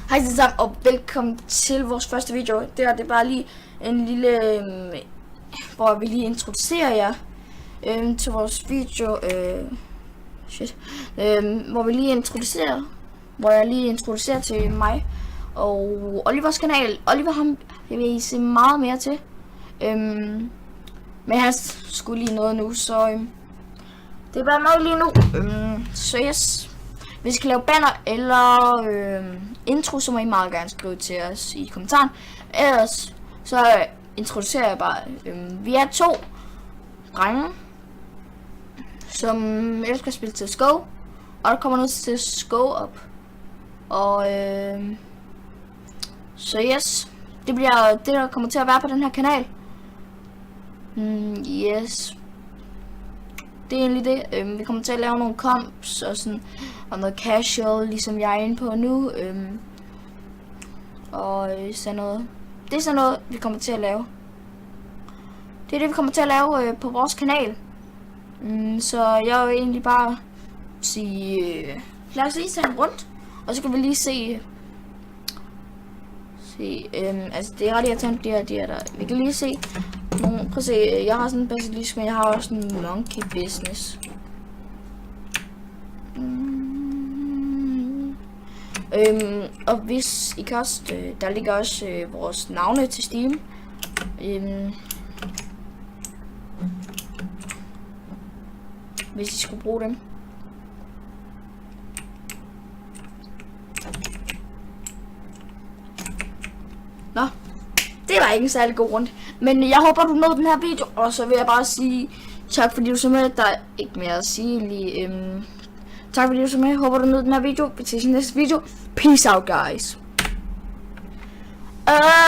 Hej alle sammen, og velkommen til vores første video. Det er bare lige en lille, hvor vi lige introducerer jer til vores video. Hvor jeg lige introducerer til mig og Olivers kanal. Oliver ham jeg vil se meget mere til. Men han skulle lige noget nu, så det er bare nok lige nu. Så yes. Hvis I kan lave banner eller intro, så må I meget gerne skrive til os i kommentaren. Ellers så introducerer jeg bare. Vi er 2 drenge, som elsker at spille CSGO, og der kommer noget til CSGO op. Og så yes, det bliver det, der kommer til at være på den her kanal. Yes. Det er egentlig det. Vi kommer til at lave nogle comps og sådan, og noget casual, ligesom jeg er inde på nu. Og sådan noget. Det er sådan noget, vi kommer til at lave. Det er det, vi kommer til at lave på vores kanal. Så jeg vil egentlig bare sige, lad os lige tage rundt, og så kan vi lige se, altså det er ret irriterende, det her der. Vi kan lige se. Prøv at se, jeg har sådan en basilisk, men jeg har også en monkey business. Og hvis I kan også, der ligger også vores navne til Steam. Hvis I skulle bruge dem. Nå. Det var ikke en særlig god runde. Men jeg håber, du nåede den her video. Og så vil jeg bare sige tak, fordi du så med. Der er ikke mere at sige lige. Tak fordi du så med. Håber, du nåede den her video. Vi ses i næste video. Peace out, guys.